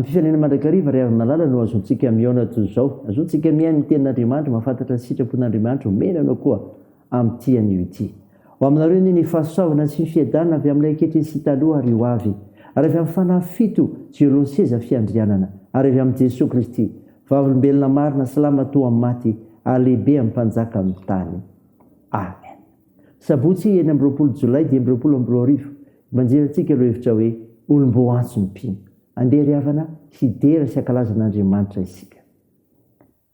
amin'ny fifanena mandrakariva ry avy-malala no azontsika miaona toy izao. Azontsika miaino ny tenin'Andriamanitra, mahafantatra sitrapon'Andriamanitra, omenanao koa amin'ny tian'io ity. Ho aminareo ny fahasoavana sy ny fiadanana avy amin'ilay ankehitriny sy taloha ary ho avy, ary avy amin'ny fanahy fito jiolohan'ny seza fiandrianana, ary avy amin'ny Jesosy Kristy, vavolombelona marina salama toa amin'ny maty, alehibe amin'ny mpanjaka amin'ny tany. Amen. Sabotsy 9 Jolay 2022, manjerantsika ireo hevitra hoe olom-bo antso ny mpino. Andeha ry havana hidera sy ankalazan'Andriamanitra isika.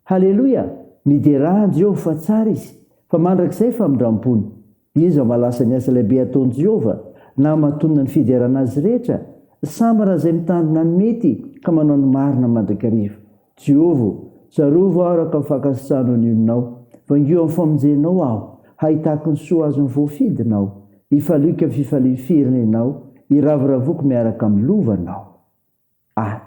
Halleloia! Midera Jehovah fa tsara izy, fa mandrakizay fa mindrampony. Izy malasa ny asa lehibe ataon'i Jehovah, na mahatonina ny fiderana azy rehetra, samby raha izay mitandrina ny mety ka manao ny marina mandrakariva. Jehovah, tsarovo aho raha ka mifankasitrahana an'ionao, vangio amin'ny famonjenao aho, hahitako ny soa azon'ny voafidinao, hifalioka amin'ny fifalian'ny firenenao, hiraviravoko miaraka amin'ny lovanao. Amen.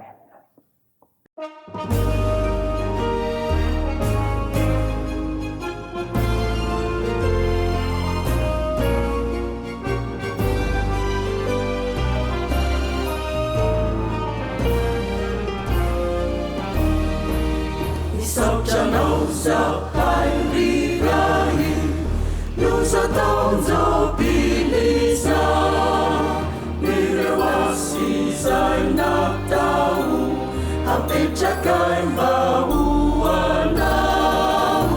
Isautranao zahay rirahy, nos ataon'izao bilisa, ireo asy izay natao, apetraka mba ho anao,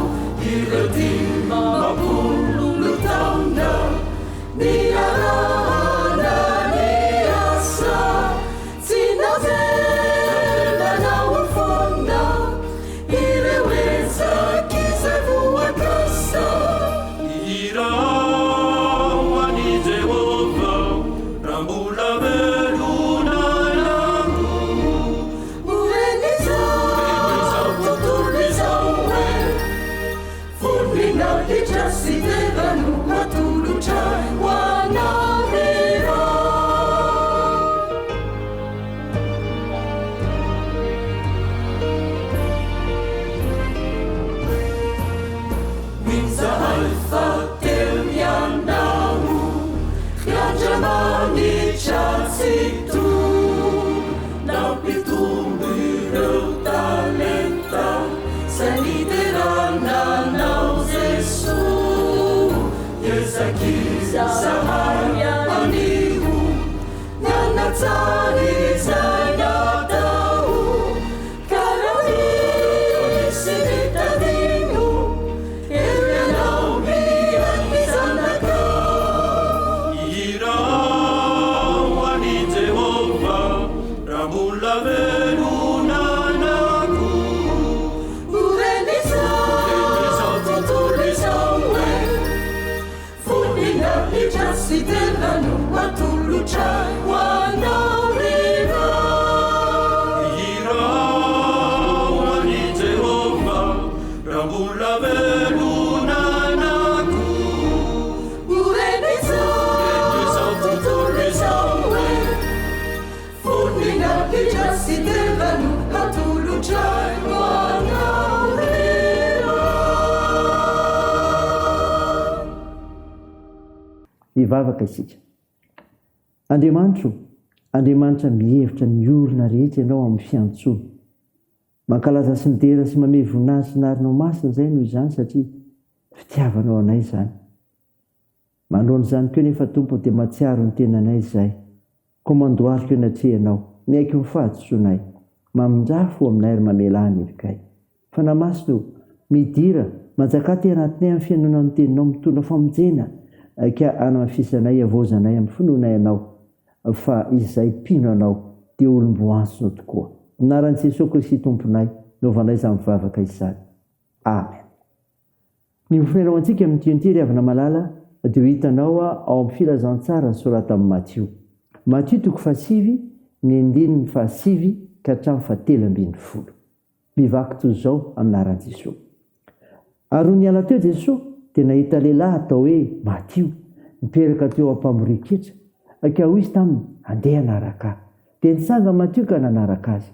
ireo dimampolo taona, niarahana ny asa, tsy navelanao foana, ireo ezaky izay voakasa. Irao ani Jehovah, raha mbola velona ianao, moreny izao tontolo izao hoe, voninahitra sy derano hatolotra ho anao ireo. Minzahay fa teo mianao, hiandra-manitra tsy to, nampitombo ireo talenta, zay niderananao Jesosy. Ezaky zahay anio, nianatsara izay natao, karaha nisy nitadino, eo ianao mihainy zanaka. Irao ani Jehovah, raha mbola velona ianao, moreny izao tontolo izao hoe, voninahitra sy derano hatolotra ho anao ireo. Irao ani Jehovah, raha mbola velona ianao, moreny izao tontolo izao hoe, voninahitra sy derano hatolotra ho anao ireo. Hivavaka isika. Andriamanitro, Andriamanitra mihevitra ny olona rehetra ianao amin'ny fiantsoana. Mankalaza sy midera sy manome voninahitra sy narinao masina izay noho izany satria fitiavanao anay izany. Mandroana izany koa nefa Tompo dia mahatsiaro ny tenanay izay. Koa mandoharika eo anatrehanao, miaiky ny fahadosoanay, mamindrafo aminay ary mamela ny hevikay. Fa namasino midira, manjaka ty anatinay amin'ny fiainana ny teninao mitondra famonjena, ka anamafisanay, avozanay amin'ny finoana ianao, fa izay mpino anao dia olom-bo antso tokoa. Anaran'i Jesosy Kristy Tomponay, naovanay izany mivavaka izany. Amen. Ny mofinainao antsika amin'ny tionty ry havana malala dia ho hitanao ao amin'ny filazantsara sorata amin'ny Matio. Matio 7, ny 9 ka hatramin'ny 17. Mivaky toy izao aminaran'i Jesosy. Ary niala teo Jesosy dia nahita lehilahy atao hoe Matio, miperaka teo ampamoriketra, ka hoy izy taminy, andeha anaraka ahy. Dia nitsanga Matio ka nanaraka azy.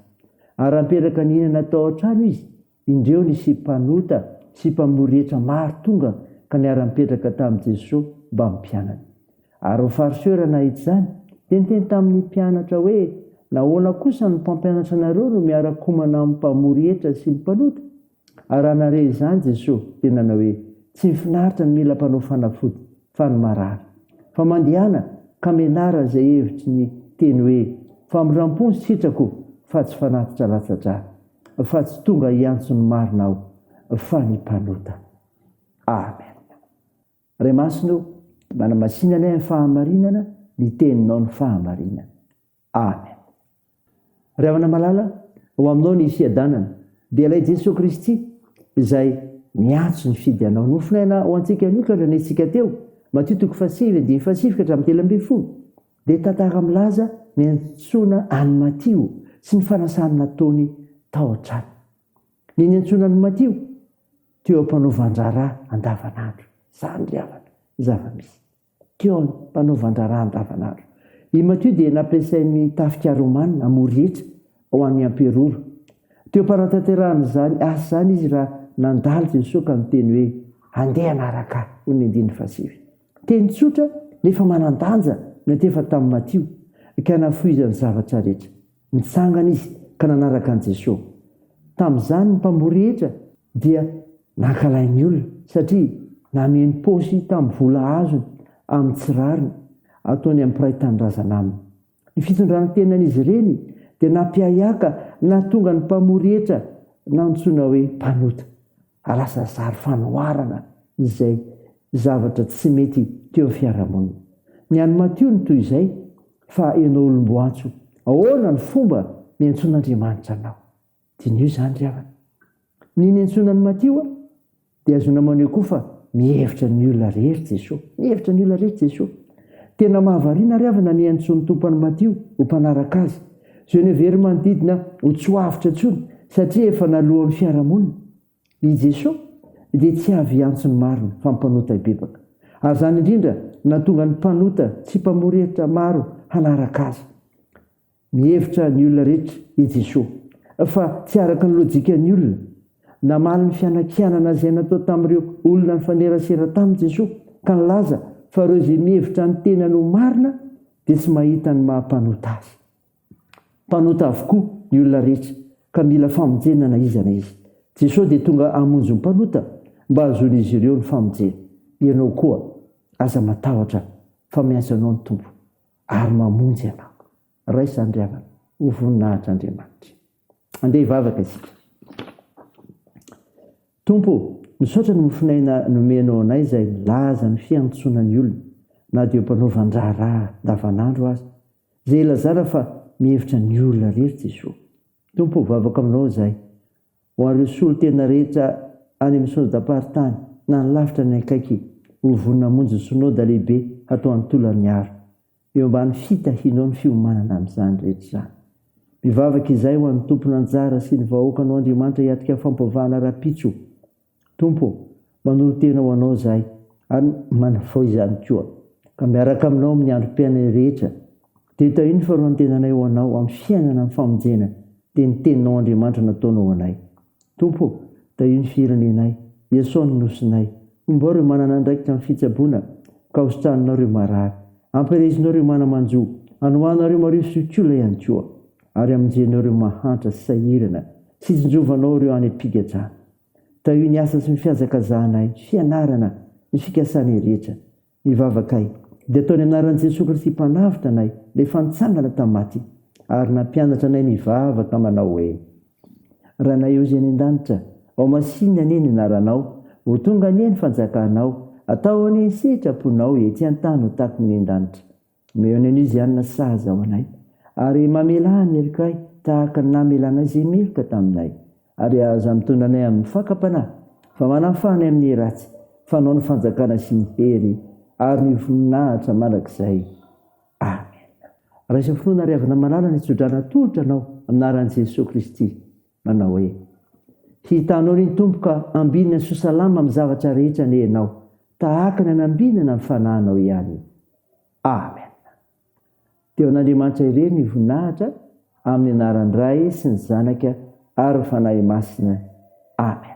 Ary amperaka nihinana tao an-trano izy, indreo nisy mpanota sy mpamoretra maro tonga ka niara-mipetraka tamin'i Jesosy mba mpianany. Ary ny fariseo raha nahita izany dia niteny tamin'ny mpianatra hoe, nahoana kosa ny mpampianatra anareo no miara-komana amin'ny mpamory hetra sy ny mpanota ary anare izany jesosy tena nanao hoe tsy mifinaritra ny mila mpanao fanafody fa ny marary fa mandehana ka menara izay hevitry ny teny hoe fa mirampo ny sitrako fa tsy fanatitra latsa-drà fa tsy tonga hiantso ny marina aho fa ny mpanota. Amen. Ray masino manamasinana ny fahamarinana ny teninao ny fahamarinana. Amen. Ry havana malala ho aminao ny isiadanana dia ilay Jesosy Kristy izay miantso ny fidy anao nofinaina ho antsika nioka andranetsika teo Matthieu 7:7-12 dia tantara milaza ny antsoina any Matthieu sy ny fanasany nataony tao an-trano. Ny antsoina any Matthieu teo ampanaovan-draharaha andavanandro. Zany ry havana zava-misy teo ampanaovan-draharaha andavanandro. I Matthieu dia nampiasain'ny tafika romanina amory-hetra ho an'ny amperora. Teo paratanterahany zany asa zany izy raha nandalo Jesosy ka miteny hoe andeha anaraka ho ny 7. Teny tsotra nefa manandanja natefa tamin'ny Matthieu ka nafoizany zavatra rehetra. Nitsangana izy ka nanaraka an'i Jesosy. Tamin'izany ny mpamory hetra dia nankalain'ny olona satria nameny paosy tamin'ny vola azony amin'ny tsirariny ataony amin'ny mpiray tanindrazana aminy. Ny fitondrana tenan'izy ireny dia nampiayaka na tonga ny mpamory hetra nantsoina hoe mpanota. Alasa zary fanoharana izay zavatra tsy mety teo amin'ny fiarahamonina. Ny any Matthieu ny toy izay fa ianao olom-boantso ahoana ny fomba niantson'Andriamanitra anao. Dinio zany ry havana. Ny niantsonan'ny Matthieu dia azona maneho koa fa mihevitra ny olona rehetra Jesosy. Mihevitra ny olona rehetra Jesosy. Tena mahavariana ry havana ny antson'ny tompony Matthieu ho mpanaraka azy. Zay ny very manodidina ho tsoavitra intsony satria efa nalohan'ny fiarahamonina. I Jesosy dia tsy avy antso ny marina fa mpanota bebaka. Ary zany indrindra natonga ny mpanota tsy mpamory hevitra maro hanaraka azy. Mihevitra ny olona rehetra i Jesosy fa tsy araka ny lojikan'ny olona. Namaly ny fianakianana izay natao tamin'ireo olona nifanerasera tamin'i Jesosy ka nilaza fa ireo izay mihevitra ny tenany ho marina dia tsy mahita ny mahampanota azy. Mpanota avokoa ny olona rehetra ka mila famonjenana iza na izy. Jesosy dia tonga hamonjy ny mpanota mba hahazoan'izy ireo ny famonjena. Ianao koa aza matahotra fa miantso anao ny Tompo ary mamonjy anao. Raisa ry havana ho voninahitra Andriamanitra. Andeha hivavaka isika. Tompo, misaotra ny mofinaina nomenao anay izay milaza ny fiantsonan'ny olona na dia mpanaovan-draharaha andavanandro azy. Izay lazara fa mihevitra ny olona rehetra Jesosy. Tompo, vavaka aminao izay. Ho an'ireo solo tena rehetra any amin'ny sondamparitany na ny lavitra ny akaiky ho vonina monjy ny synody lehibe atao antolan'ny aro. Eo ambany fitahianao ny fiomanana amin'izany rehetra izany. Mivavaka izay ho an'ny tompony anjara sy ny vahoakanao Andriamanitra hiatrika fampavahana rapitso. Tompo, manolo tena ho anao izay ary manavao izany koa. Ka miaraka aminao amin'ny androm-piainana rehetra dia tahiny faharoa ny tenanay ho anao amin'ny fiainana amin'ny famonjena dia ny teninao Andriamanitra nataonao ho anay. Tompo, tahiny firenenay, Iasao ny nosinay, omba ireo manana andraikitra amin'ny fitsaboana ka hositranonao ireo marary, ampirezinao ireo manamanjo, anohanao ireo mario sotiola ihany koa, ary amonjenao ireo mahantra sy sahirana, sy tsinjovanao ireo any am-pigadrana. Tahiny ny asa sy ny fiazakazahanay, fianarana, ny fikasana rehetra, mivavakay, dia ataony anaran'i Jesosy Kristy mpanavitra anay, rehefa nitsangana tamin'ny maty, ary nampianatra anay mivavaka manao hoe: Ranay eo izay any an-danitra, ao masinina anie ny anaranao, ho tonga anie ny fanjakanao, atao anie ny sitraponao ety an-tany ho tahaka ny an-danitra. Omeo anio izy anina sahaza ao anay, ary mamela ny helikay tahaka ny namelanay izay meloka taminay, ary aza mitondra anay amin'ny fakapanahy, fa manafany amin'ny ratsy, fanao ny fanjakana sy ny hery, ary ny voninahitra mandrakizay. Amen. Raisa finoana ry havana malala ny tsodrana tolotra anao aminaran'i Jesosy Kristy manao hoe: hitanao ny Tompo ka ambinina ny soasalama amin'ny zavatra rehetra ny ianao, tahaka ny anambinana amin'ny fanahinao ihany. Amen. Teo an'Andriamanitra ireny ny voninahitra amin'ny anaran'ny Ray sy ny Zanaka ary ny fanahy masina. Amen.